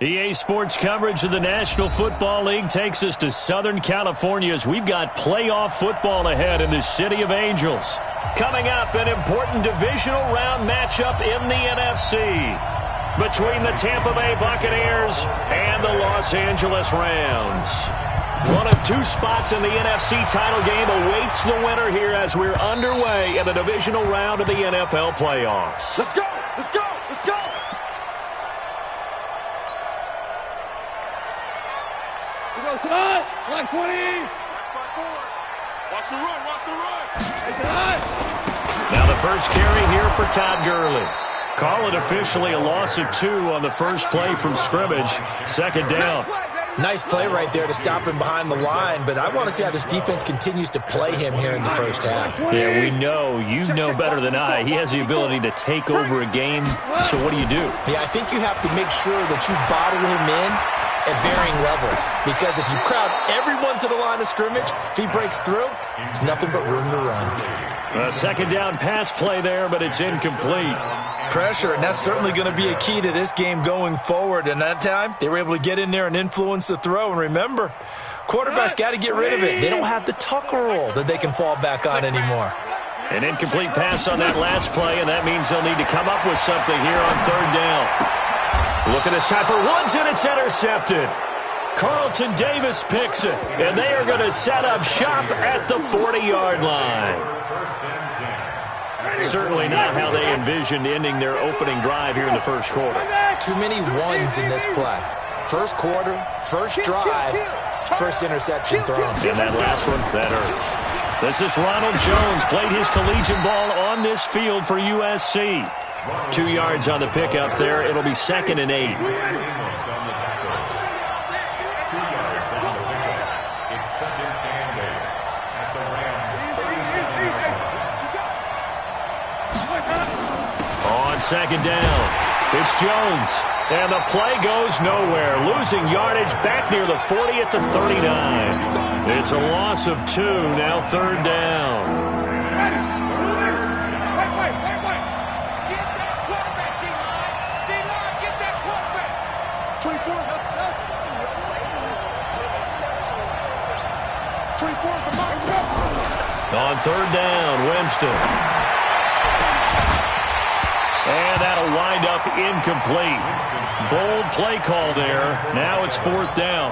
EA Sports coverage of the National Football League takes us to Southern California as we've got playoff football ahead in the City of Angels. Coming up, an important divisional round matchup in the NFC between the Tampa Bay Buccaneers and the Los Angeles Rams. One of two spots in the NFC title game awaits the winner here as we're underway in the divisional round of the NFL playoffs. Let's go! Let's go! Let's go! We go tonight! Line 20! Watch the run! Watch the run! Hey, tonight! Now the first carry here for Todd Gurley. Call it officially a loss of 2 on the first play from scrimmage. Second down. Nice play right there to stop him behind the line, but I want to see how this defense continues to play him here in the first half. Yeah, we know. You know better than I. He has the ability to take over a game, so what do you do? Yeah, I think you have to make sure that you bottle him in at varying levels, because if you crowd everyone to the line of scrimmage, if he breaks through, there's nothing but room to run. A second down pass play there, but it's incomplete. Pressure, and that's certainly going to be a key to this game going forward. And that time, they were able to get in there and influence the throw. And remember, quarterbacks got to get rid of it. They don't have the tuck roll that they can fall back on anymore. An incomplete pass on that last play, and that means they'll need to come up with something here on third down. Look at this time for Woods, and it's intercepted. Carlton Davis picks it, and they are going to set up shop at the 40-yard line. Certainly not how they envisioned ending their opening drive here in the first quarter. Too many ones in this play. First quarter, first drive, first interception thrown. And that last one, that hurts. This is Ronald Jones, played his collegiate ball on this field for USC. 2 yards on the pickup there. It'll be 2nd and 8. On second down, it's Jones. And the play goes nowhere. Losing yardage back near the 40 at the 39. It's a loss of 2, now third down. On third down, Winston. And that'll wind up incomplete. Bold play call there. Now it's 4th down.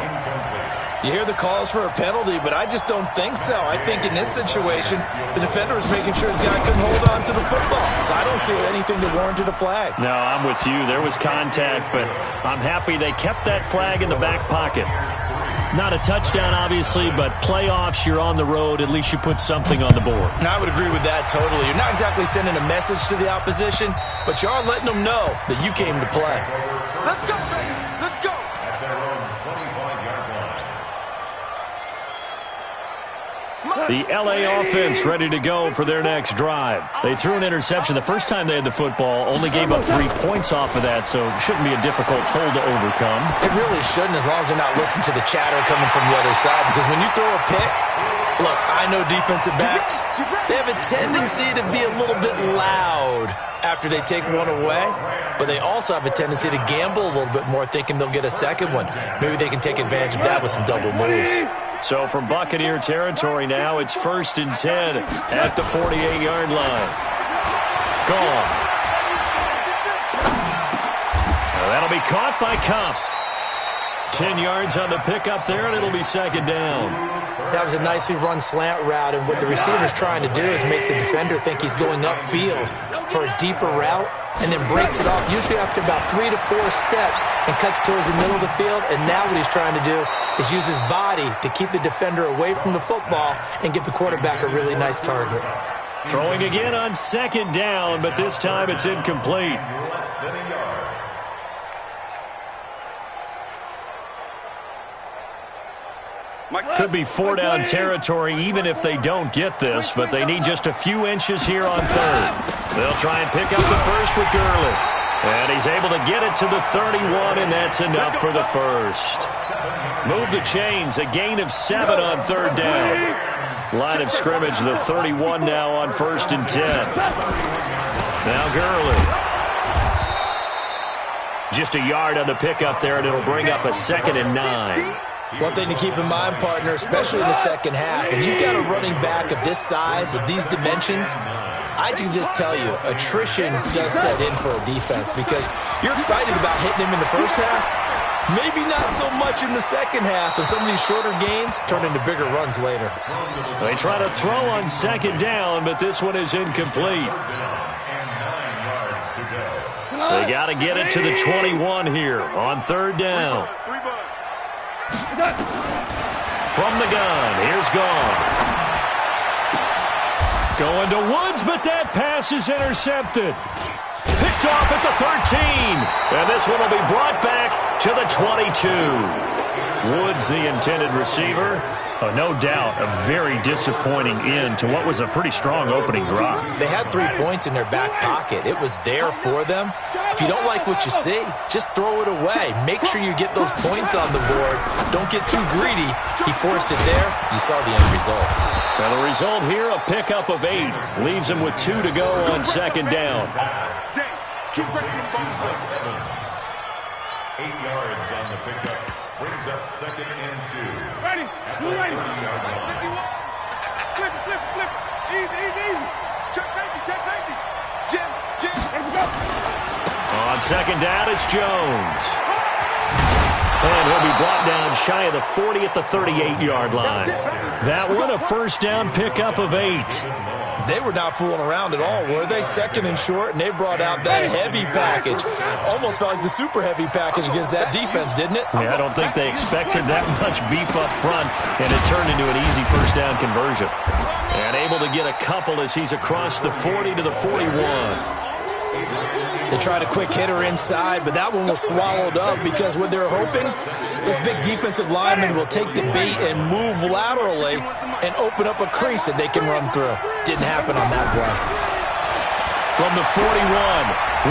You hear the calls for a penalty, but I just don't think so. I think in this situation, the defender was making sure his guy couldn't hold on to the football. So I don't see anything that warranted a flag. No, I'm with you. There was contact, but I'm happy they kept that flag in the back pocket. Not a touchdown, obviously, but playoffs, you're on the road. At least you put something on the board. I would agree with that totally. You're not exactly sending a message to the opposition, but you are letting them know that you came to play. Let's go, baby! Let's go! The L.A. offense ready to go for their next drive. They threw an interception the first time they had the football, only gave up 3 points off of that, so it shouldn't be a difficult hole to overcome. It really shouldn't, as long as they're not listening to the chatter coming from the other side, because when you throw a pick, look, I know defensive backs, they have a tendency to be a little bit loud after they take one away, but they also have a tendency to gamble a little bit more, thinking they'll get a second one. Maybe they can take advantage of that with some double moves. So from Buccaneer territory now, it's 1st and 10 at the 48-yard line. Gone. Now that'll be caught by Kupp. 10 yards on the pickup there, and it'll be 2nd down. That was a nicely run slant route, and what the receiver's trying to do is make the defender think he's going upfield for a deeper route, and then breaks it off, usually after about 3 to 4 steps, and cuts towards the middle of the field. And now what he's trying to do is use his body to keep the defender away from the football and give the quarterback a really nice target. Throwing again on 2nd down, but this time it's incomplete. Could be 4-down territory even if they don't get this, but they need just a few inches here on 3rd. They'll try and pick up the first with Gurley. And he's able to get it to the 31, and that's enough for the first. Move the chains, a gain of 7 on 3rd down. Line of scrimmage, the 31 now on 1st and 10. Now Gurley. Just a yard on the pickup there, and it'll bring up a 2nd and 9. One thing to keep in mind, partner, especially in the second half, and you've got a running back of this size, of these dimensions, I can just tell you, attrition does set in for a defense because you're excited about hitting him in the first half. Maybe not so much in the second half, and some of these shorter gains turn into bigger runs later. They try to throw on 2nd down, but this one is incomplete. They got to get it to the 21 here on 3rd down. From the gun, here's Gone. Going to Woods, but that pass is intercepted. Picked off at the 13. And this one will be brought back to the 22. Woods, the intended receiver. No doubt, a very disappointing end to what was a pretty strong opening drive. They had 3 points in their back pocket. It was there for them. If you don't like what you see, just throw it away. Make sure you get those points on the board. Don't get too greedy. He forced it there. You saw the end result. Now the result here, a pickup of 8. Leaves him with 2 to go on 2nd down. 8 yards on the pickup. Brings up 2nd and 2. Ready. You ready. 51. Flip. Easy. Check safety. Jim. Let's go. On 2nd down, it's Jones. And he'll be brought down shy of the 40 at the 38-yard line. That one, a 1st down pickup of 8. They were not fooling around at all, were they? 2nd and short, and they brought out that heavy package. Almost felt like the super heavy package against that defense, didn't it? Yeah, I don't think they expected that much beef up front, and it turned into an easy 1st down conversion. And able to get a couple as he's across the 40 to the 41. They tried a quick hitter inside, but that one was swallowed up because what they're hoping, this big defensive lineman will take the bait and move laterally and open up a crease that they can run through. Didn't happen on that play. From the 41,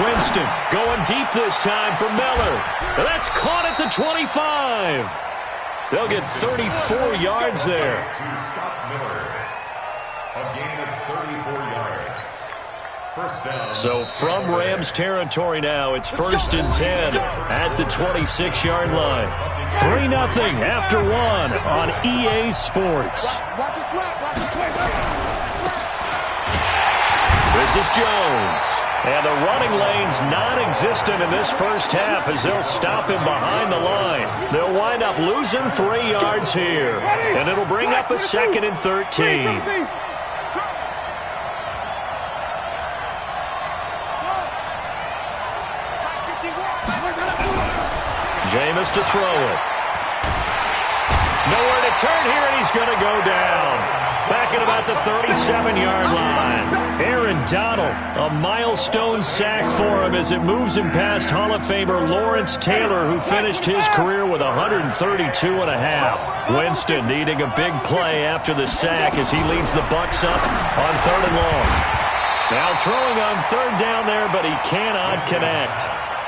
Winston going deep this time for Miller. That's caught at the 25. They'll get 34 yards there. A gain of 34 yards. So from Rams territory now, it's 1st and 10 at the 26-yard line. 3-0 after 1 on EA Sports. This is Jones. And the running lane's non-existent in this first half as they'll stop him behind the line. They'll wind up losing 3 yards here. And it'll bring up a 2nd and 13. Jameis to throw it. Nowhere to turn here, and he's going to go down. Back at about the 37-yard line. Aaron Donald, a milestone sack for him as it moves him past Hall of Famer Lawrence Taylor, who finished his career with 132.5. Winston needing a big play after the sack as he leads the Bucs up on 3rd and long. Now throwing on 3rd down there, but he cannot connect.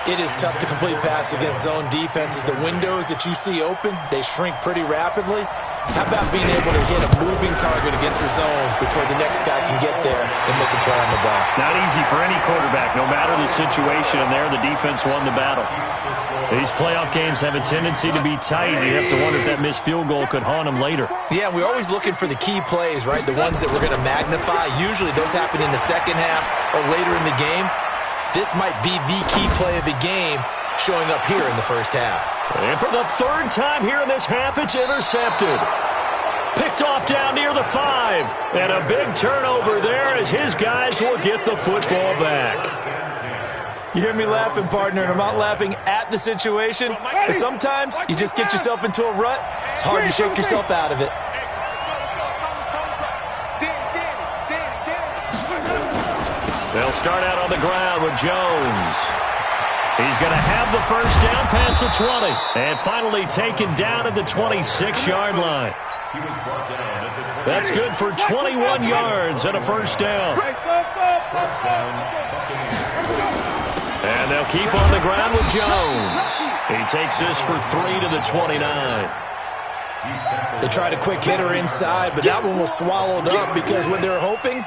It is tough to complete pass against zone defenses. The windows that you see open, they shrink pretty rapidly. How about being able to hit a moving target against a zone before the next guy can get there and make a play on the ball? Not easy for any quarterback, no matter the situation, and there the defense won the battle. These playoff games have a tendency to be tight, and you have to wonder if that missed field goal could haunt them later. Yeah, we're always looking for the key plays, right? The ones that we're going to magnify. Usually those happen in the second half or later in the game. This might be the key play of the game showing up here in the first half. And for the 3rd time here in this half, it's intercepted. Picked off down near the 5. And a big turnover there as his guys will get the football back. You hear me laughing, partner, and I'm not laughing at the situation. But sometimes you just get yourself into a rut. It's hard to shake yourself out of it. They'll start out on the ground with Jones. He's going to have the 1st down past the 20. And finally taken down at the 26-yard line. That's good for 21 yards and a 1st down. And they'll keep on the ground with Jones. He takes this for 3 to the 29. They tried a quick hitter inside, but that one was swallowed up because what they're hoping,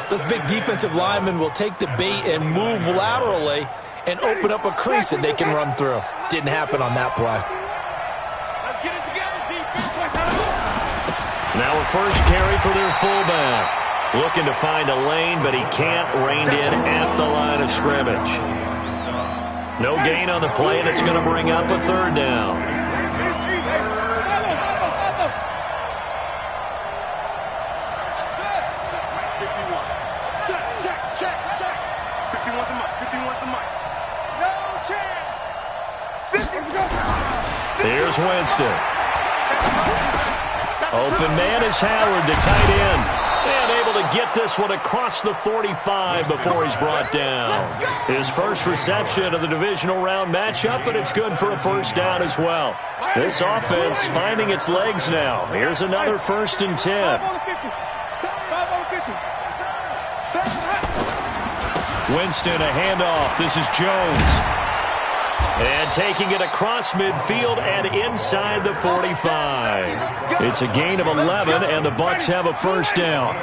this big defensive lineman will take the bait and move laterally and open up a crease that they can run through. Didn't happen on that play. Let's get it together, defense. Now a first carry for their fullback. Looking to find a lane, but he can't. Reined in at the line of scrimmage. No gain on the play, and it's going to bring up a third down. Check. 51's the mic. No chance. 50. Here's Winston. Open man is Howard, the tight end. And able to get this one across the 45 before he's brought down. His first reception of the divisional round matchup, but it's good for a first down as well. This offense finding its legs now. Here's another 1st and 10. Winston, a handoff. This is Jones. And taking it across midfield and inside the 45. It's a gain of 11, and the Bucs have a first down.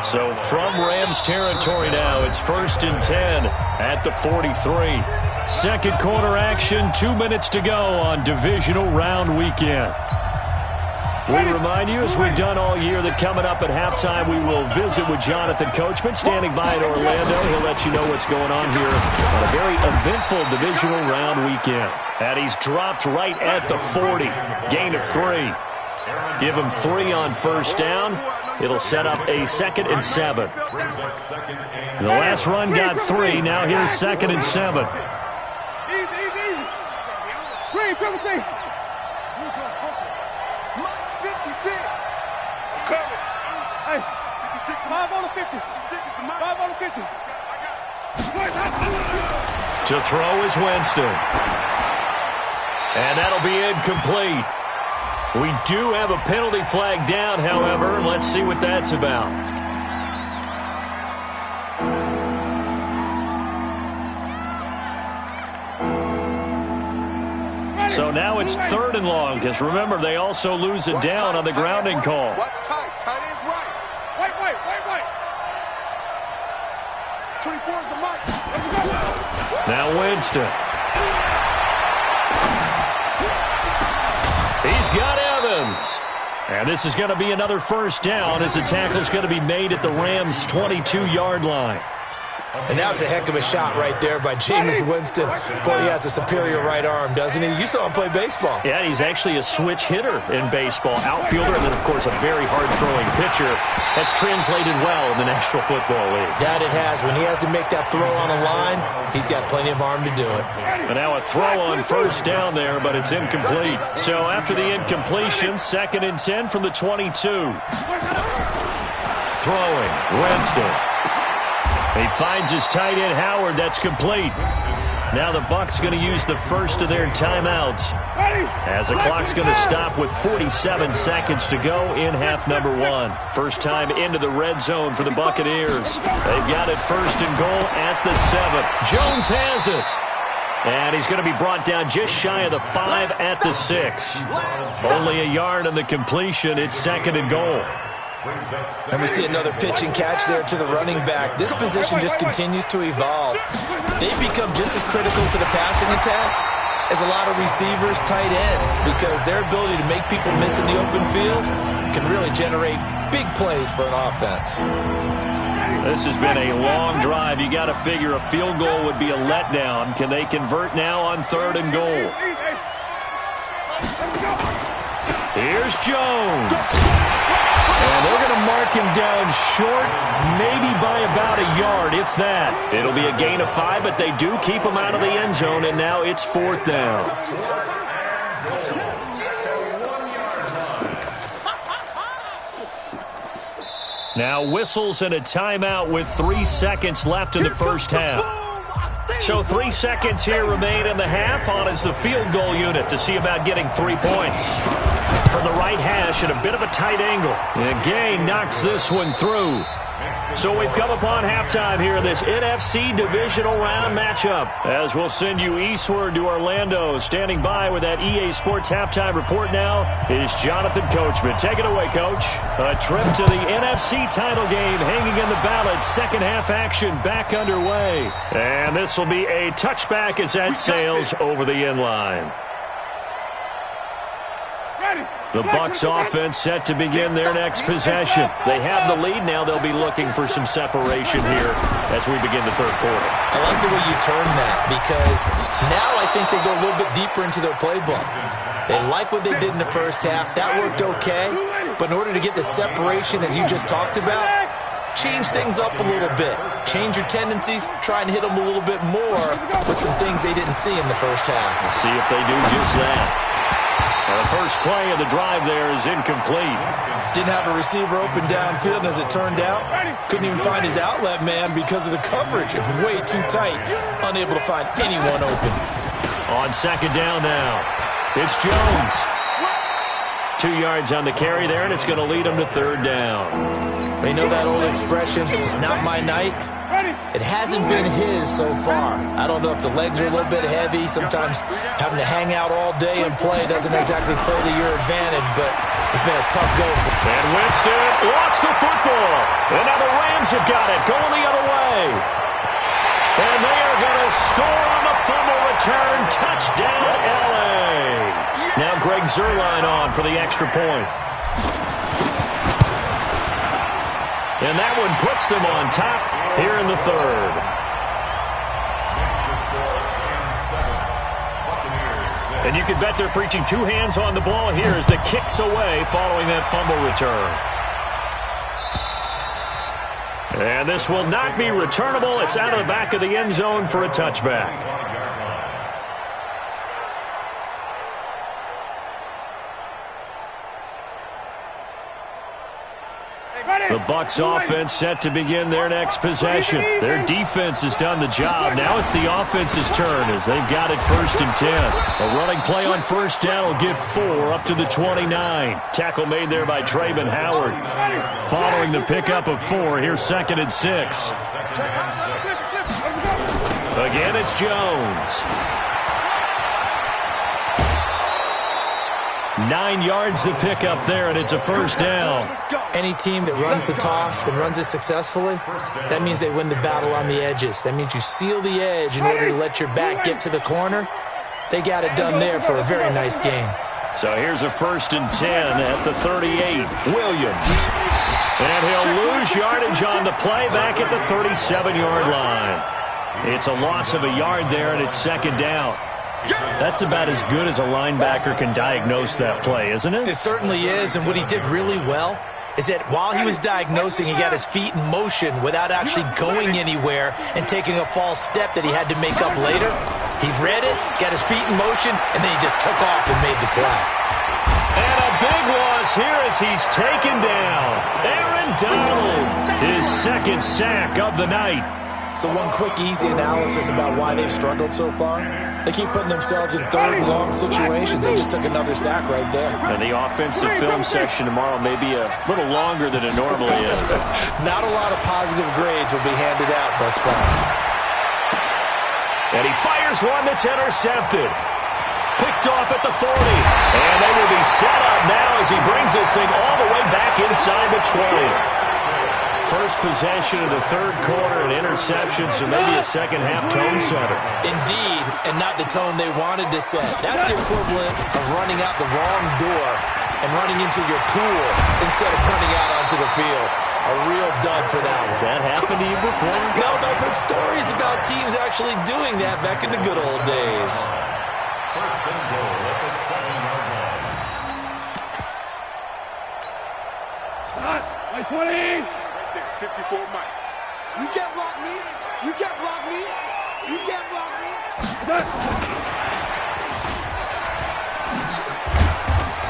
So from Rams territory now, it's 1st and 10 at the 43. Second quarter action, 2 minutes to go on divisional round weekend. We remind you, as we've done all year, that coming up at halftime, we will visit with Jonathan Coachman, standing by in Orlando. He'll let you know what's going on here on a very eventful divisional round weekend. And he's dropped right at the 40. Gain of 3. Give him 3 on first down. It'll set up a 2nd and 7. The last run got 3. Now here's 2nd and 7. Easy. Green, triple C. 56. Coverage. Hey, 5 on the 50. 5 on the 50. To throw is Winston. And that'll be incomplete. We do have a penalty flag down, however. Let's see what that's about. So now it's 3rd and long, because remember, they also lose it down on the grounding call. What's tight? Tight end's right. Wait. 24's the mic. Let's go. Now Winston. He's got Evans. And this is going to be another first down as the tackle's going to be made at the Rams' 22-yard line. And that was a heck of a shot right there by Jameis Winston. Boy, he has a superior right arm, doesn't he? You saw him play baseball. Yeah, he's actually a switch hitter in baseball. Outfielder, and then, of course, a very hard-throwing pitcher. That's translated well in the National Football League. That it has. When he has to make that throw on a line, he's got plenty of arm to do it. And now a throw on first down there, but it's incomplete. So after the incompletion, 2nd and 10 from the 22. Throwing, Winston. He finds his tight end, Howard. That's complete. Now the Bucs going to use the first of their timeouts as the clock's going to stop with 47 seconds to go in half number 1. First time into the red zone for the Buccaneers. They've got it 1st and goal at the 7. Jones has it. And he's going to be brought down just shy of the 5 at the 6. Only a yard on the completion. It's 2nd and goal. And we see another pitch and catch there to the running back. This position just continues to evolve. They become just as critical to the passing attack as a lot of receivers, tight ends, because their ability to make people miss in the open field can really generate big plays for an offense. This has been a long drive. You got to figure a field goal would be a letdown. Can they convert now on 3rd and goal? Here's Jones. And they're going to mark him down short, maybe by about a yard, if that. It'll be a gain of 5, but they do keep him out of the end zone, and now it's 4th down. Now whistles and a timeout with 3 seconds left in the first half. So 3 seconds here remain in the half. On is the field goal unit to see about getting 3 points. From the right hash at a bit of a tight angle. And Gay knocks this one through. So we've come upon halftime here in this NFC divisional round matchup. As we'll send you eastward to Orlando. Standing by with that EA Sports halftime report now is Jonathan Coachman. Take it away, Coach. A trip to the NFC title game hanging in the balance. Second half action back underway. And this will be a touchback as that sails over the end line. The Bucs offense set to begin their next possession. They have the lead. Now they'll be looking for some separation here as we begin the third quarter. I like the way you turn that, because now I think they go a little bit deeper into their playbook. They like what they did in the first half. That worked okay. But in order to get the separation that you just talked about, change things up a little bit. Change your tendencies. Try and hit them a little bit more with some things they didn't see in the first half. We'll see if they do just that. Well, the first play of the drive there is incomplete. Didn't have a receiver open downfield, and as it turned out, couldn't even find his outlet man because of the coverage. It was way too tight, unable to find anyone open. On second down now, it's Jones. 2 yards on the carry there, and it's going to lead him to third down. You know that old expression, it's not my night? It hasn't been his so far. I don't know if the legs are a little bit heavy. Sometimes having to hang out all day and play doesn't exactly play to your advantage, but it's been a tough go for him. And Winston lost the football. And now the Rams have got it, going the other way. And they are going to score on the fumble return. Touchdown, L.A. Now Greg Zuerlein on for the extra point. And that one puts them on top here in the third. And you can bet they're preaching two hands on the ball here as the kick's away following that fumble return. And this will not be returnable. It's out of the back of the end zone for a touchback. The Bucs offense set to begin their next possession. Their defense has done the job. Now it's the offense's turn as they've got it 1st and 10. A running play on first down will get 4 up to the 29. Tackle made there by Trayvon Howard. Following the pickup of 4, here's 2nd and 6. Again, it's Jones. 9 yards to pick up there, and it's a first down. Any team that runs the toss and runs it successfully, that means they win the battle on the edges. That means you seal the edge in order to let your back get to the corner. They got it done there for a very nice game. So here's a 1st and 10 at the 38. Williams. And he'll lose yardage on the play back at the 37-yard line. It's a loss of a yard there, and it's 2nd down. That's about as good as a linebacker can diagnose that play, isn't it? It certainly is, and what he did really well is that while he was diagnosing, he got his feet in motion without actually going anywhere and taking a false step that he had to make up later. He read it, got his feet in motion, and then he just took off and made the play. And a big loss here as he's taken down. Aaron Donald, his 2nd sack of the night. So one quick, easy analysis about why they've struggled so far. They keep putting themselves in 3rd and long situations. They just took another sack right there. And the offensive film section tomorrow may be a little longer than it normally is. Not a lot of positive grades will be handed out thus far. And he fires one that's intercepted. Picked off at the 40. And they will be set up now as he brings this thing all the way back inside the 20. First possession of the third quarter, an interception, so maybe a second-half tone setter. Indeed, and not the tone they wanted to set. That's the equivalent of running out the wrong door and running into your pool instead of running out onto the field. A real dud for that one. Has that happened to you before? No, but stories about teams actually doing that back in the good old days. First and goal at the 7-yard line. 20! 54 Mike. You can't block me. You can't block me. You can't block me.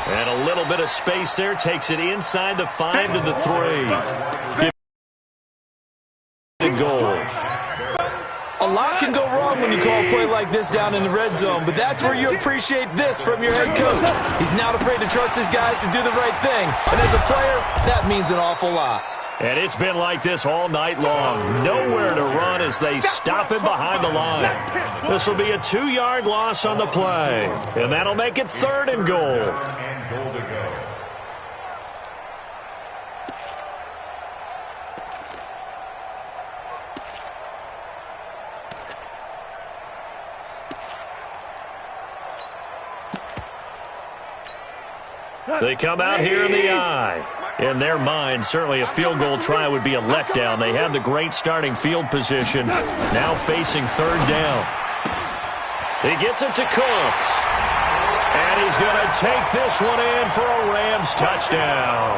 And a little bit of space there takes it inside the 5 to the 3. Good goal. A lot can go wrong when you call a play like this down in the red zone, but that's where you appreciate this from your head coach. He's not afraid to trust his guys to do the right thing, and as a player, that means an awful lot. And it's been like this all night long. Nowhere to run as they stop him behind the line. This will be a 2-yard loss on the play. And that'll make it 3rd and goal. And goal to go. They come out here in the eye. In their mind, certainly a field goal try would be a letdown. They have the great starting field position. Now facing 3rd down. He gets it to Cooks. And he's going to take this one in for a Rams touchdown.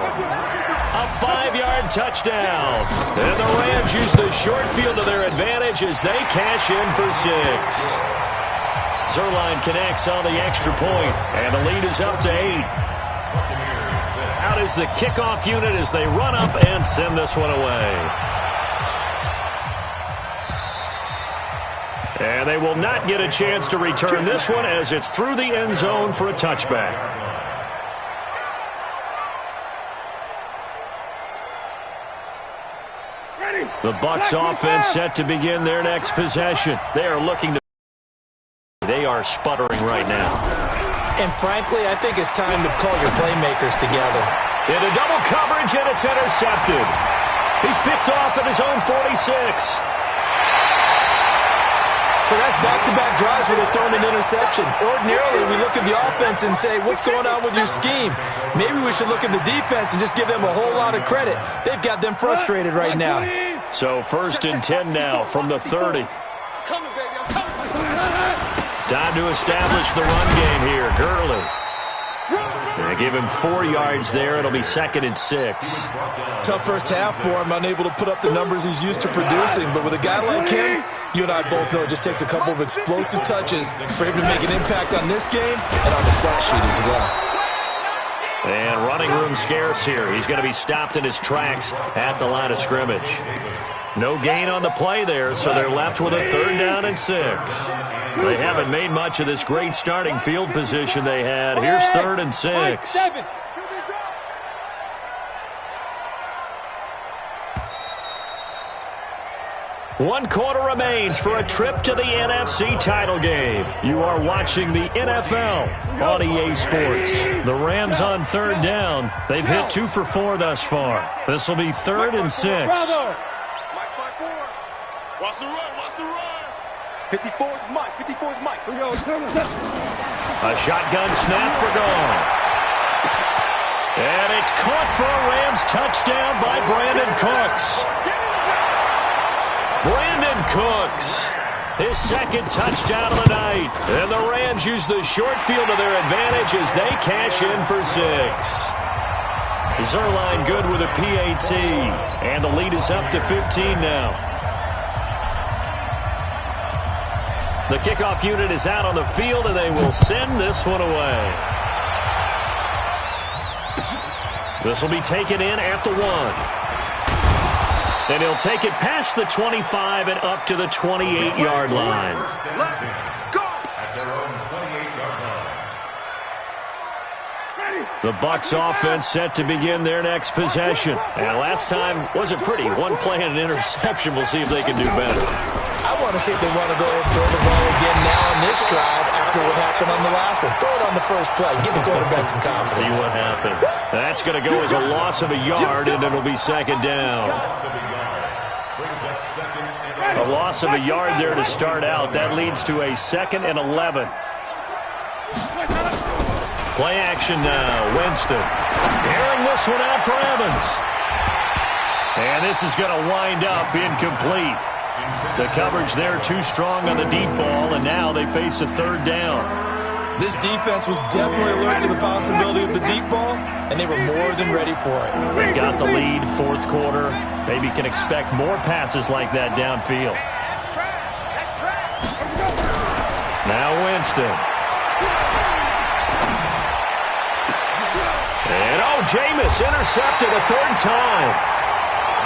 A 5-yard touchdown. And the Rams use the short field to their advantage as they cash in for 6. Zerline connects on the extra point, and the lead is up to 8. Out is the kickoff unit as they run up and send this one away. And they will not get a chance to return this one as it's through the end zone for a touchback. The Bucs offense set to begin their next possession. They are looking to... They are sputtering right now. And frankly, I think it's time to call your playmakers together. Into double coverage, and it's intercepted. He's picked off at his own 46. So that's back-to-back drives where they're throwing an interception. Ordinarily, we look at the offense and say, what's going on with your scheme? Maybe we should look at the defense and just give them a whole lot of credit. They've got them frustrated right now. So 1st and 10 now from the 30. Time to establish the run game here. Gurley. They give him 4 yards there. It'll be 2nd and 6. Tough first half for him, unable to put up the numbers he's used to producing. But with a guy like him, you and I both know it just takes a couple of explosive touches for him to make an impact on this game and on the stat sheet as well. And running room scarce here. He's going to be stopped in his tracks at the line of scrimmage. No gain on the play there, so they're left with a 3rd down and 6. They haven't made much of this great starting field position they had. Here's 3rd and 6. One quarter remains for a trip to the NFC title game. You are watching the NFL on EA Sports. The Rams on 3rd down. They've hit 2 for 4 thus far. This will be 3rd and 6. Watch the run, watch the run. 54 is Mike, 54 is Mike. Here we go. A shotgun snap for Goff. And it's caught for a Rams touchdown by Brandon Cooks. Brandon Cooks, his 2nd touchdown of the night. And the Rams use the short field to their advantage as they cash in for 6. Zerline good with a PAT. And the lead is up to 15 now. The kickoff unit is out on the field, and they will send this one away. This will be taken in at the 1. And he'll take it past the 25 and up to the 28-yard line. At their own 28-yard line. The Bucs offense set to begin their next possession. And last time wasn't pretty. One play and an interception. We'll see if they can do better. I want to see if they want to go ahead and throw the ball again now on this drive after what happened on the last one. Throw it on the first play. Give the quarterback some confidence. See what happens. That's going to go as a loss of a yard, and it'll be 2nd down. A loss of a yard there to start out. That leads to a 2nd and 11. Play action now. Winston airing this one out for Evans. And this is going to wind up incomplete. The coverage there too strong on the deep ball, and now they face a 3rd down. This defense was definitely alert to the possibility of the deep ball, and they were more than ready for it. They've got the lead, 4th quarter. Maybe can expect more passes like that downfield. Now Winston. And Jameis intercepted a 3rd time.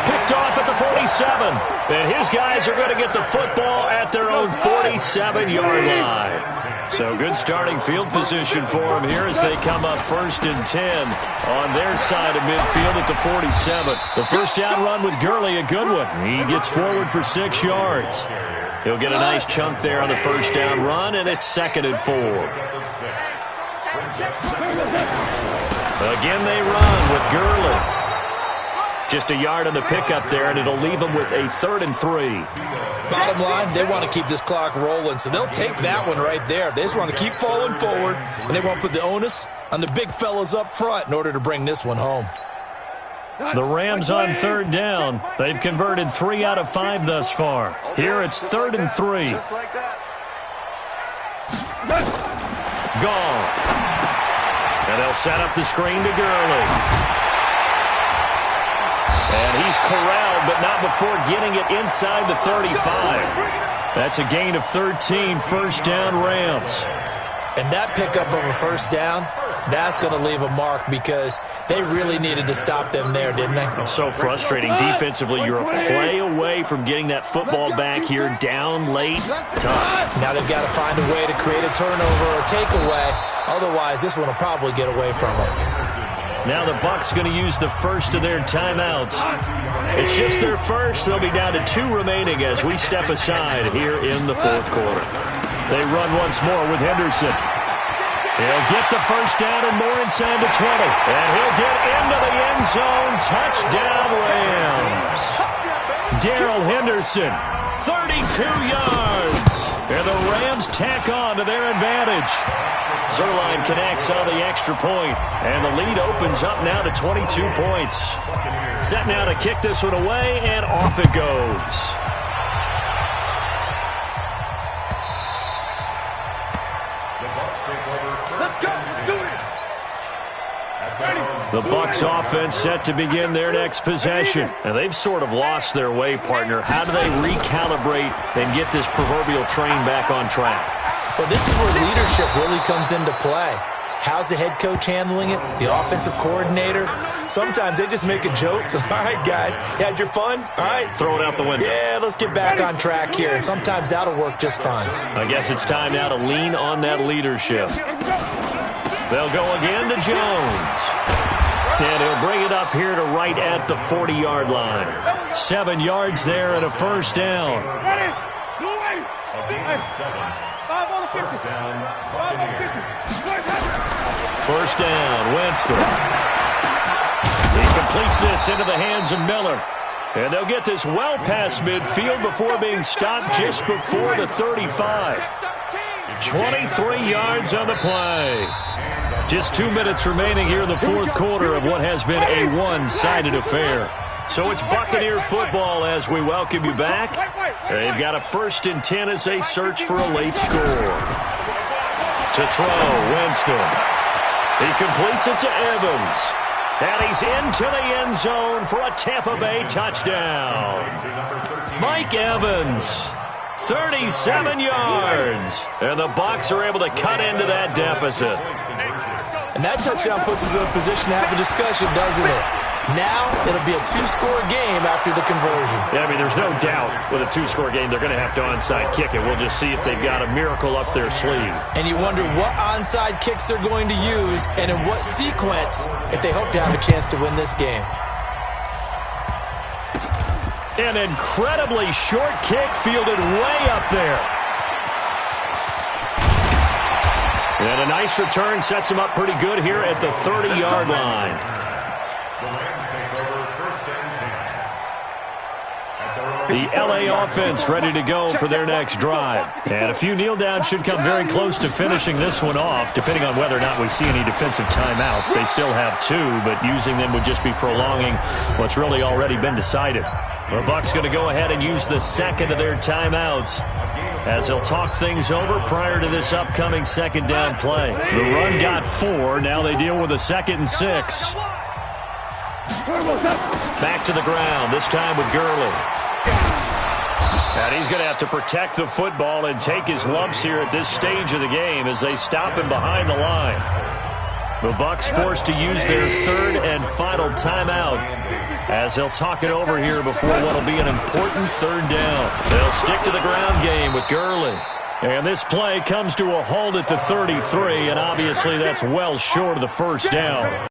Picked off at the 47. And his guys are going to get the football at their own 47-yard line. So good starting field position for them here as they come up 1st and 10 on their side of midfield at the 47. The first down run with Gurley, a good one. He gets forward for 6 yards. He'll get a nice chunk there on the first down run, and it's 2nd and 4. Again they run with Gurley. Just a yard on the pickup there, and it'll leave them with a 3rd and 3. Bottom line, they want to keep this clock rolling, so they'll take that one right there. They just want to keep falling forward, and they won't put the onus on the big fellas up front in order to bring this one home. The Rams on 3rd down. They've converted 3 out of 5 thus far. Here it's 3rd and 3. Goff. And they'll set up the screen to Gurley. And he's corralled, but not before getting it inside the 35. That's a gain of 13, first down Rams. And that pickup of a first down, that's going to leave a mark because they really needed to stop them there, didn't they? So frustrating. Defensively, you're a play away from getting that football back here down late. Tough. Now they've got to find a way to create a turnover or takeaway. Otherwise, this one will probably get away from them. Now the Bucs going to use the first of their timeouts. It's just their first. They'll be down to 2 remaining as we step aside here in the 4th quarter. They run once more with Henderson. He'll get the first down and more inside the 20. And he'll get into the end zone. Touchdown Rams. Darrell Henderson, 32 yards. And the Rams tack on to their advantage. Zerline connects on the extra point, and the lead opens up now to 22 points. Set now to kick this one away, and off it goes. Let's go. Do it. The Bucs offense set to begin their next possession. And they've sort of lost their way, partner. How do they recalibrate and get this proverbial train back on track? Well, this is where leadership really comes into play. How's the head coach handling it? The offensive coordinator? Sometimes they just make a joke. All right, guys, you had your fun? All right. Throw it out the window. Yeah, let's get back on track here. And sometimes that'll work just fine. I guess it's time now to lean on that leadership. They'll go again to Jones. And he'll bring it up here to right at the 40-yard line. 7 yards there and a first down. First down, Buccaneers. First down, Winston. He completes this into the hands of Miller. And they'll get this well past midfield before being stopped just before the 35. 23 yards on the play. Just 2 minutes remaining here in the 4th quarter of what has been a one-sided affair. So it's Buccaneer football as we welcome you back. They've got a 1st and 10 as they search for a late score. To throw, Winston. He completes it to Evans. And he's into the end zone for a Tampa Bay touchdown. Mike Evans, 37 yards. And the Bucs are able to cut into that deficit. And that touchdown puts us in a position to have a discussion, doesn't it? Now it'll be a 2-score game after the conversion. Yeah, I mean, there's no doubt with a 2-score game they're going to have to onside kick it. We'll just see if they've got a miracle up their sleeve. And you wonder what onside kicks they're going to use and in what sequence if they hope to have a chance to win this game. An incredibly short kick fielded way up there. And a nice return sets him up pretty good here at the 30-yard line. The LA offense ready to go for their next drive. And a few kneel downs should come very close to finishing this one off, depending on whether or not we see any defensive timeouts. They still have 2, but using them would just be prolonging what's really already been decided. The Bucs going to go ahead and use the 2nd of their timeouts as they'll talk things over prior to this upcoming 2nd down play. The run got 4. Now they deal with a 2nd and 6. Back to the ground, this time with Gurley. And he's going to have to protect the football and take his lumps here at this stage of the game as they stop him behind the line. The Bucs forced to use their 3rd and final timeout as they'll talk it over here before what will be an important third down. They'll stick to the ground game with Gurley. And this play comes to a halt at the 33, and obviously that's well short of the first down.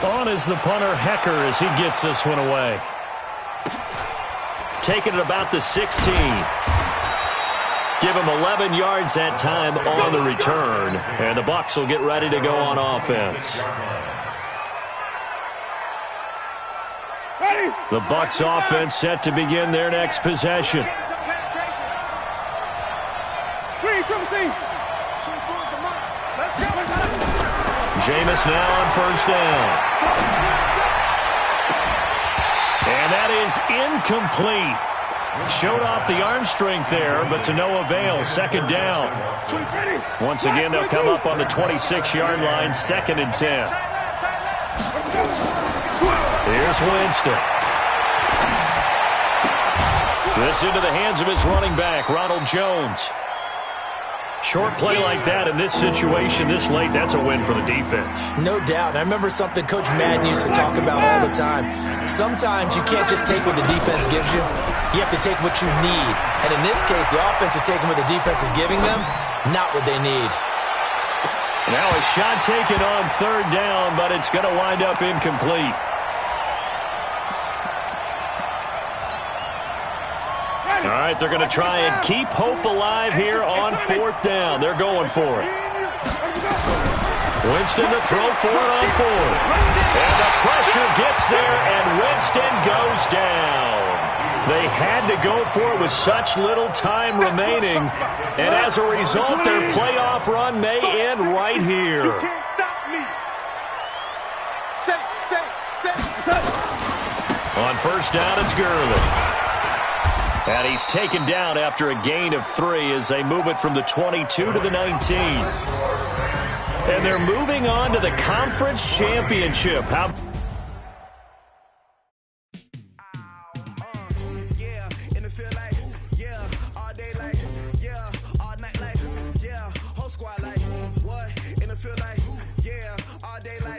On is the punter, Hecker, as he gets this one away. Taking it about the 16. Give him 11 yards that time on the return. And the Bucs will get ready to go on offense. The Bucs offense set to begin their next possession. Jameis now on first down. And that is incomplete. Showed off the arm strength there, but to no avail. Second down. Once again, they'll come up on the 26-yard line, 2nd and 10. Here's Winston. This into the hands of his running back, Ronald Jones. Short play like that in this situation this late, that's a win for the defense. No doubt. I remember something Coach Madden used to talk about all the time. Sometimes you can't just take what the defense gives you. You have to take what you need. And in this case, the offense is taking what the defense is giving them, not what they need. Now a shot taken on third down, but it's going to wind up incomplete. All right, they're going to try and keep hope alive here on 4th down. They're going for it. Winston to throw for it on 4th. And the pressure gets there, and Winston goes down. They had to go for it with such little time remaining. And as a result, their playoff run may end right here. You can't stop me. On first down, it's Gurley. And he's taken down after a gain of 3 as they move it from the 22 to the 19. And they're moving on to the conference championship. How all day like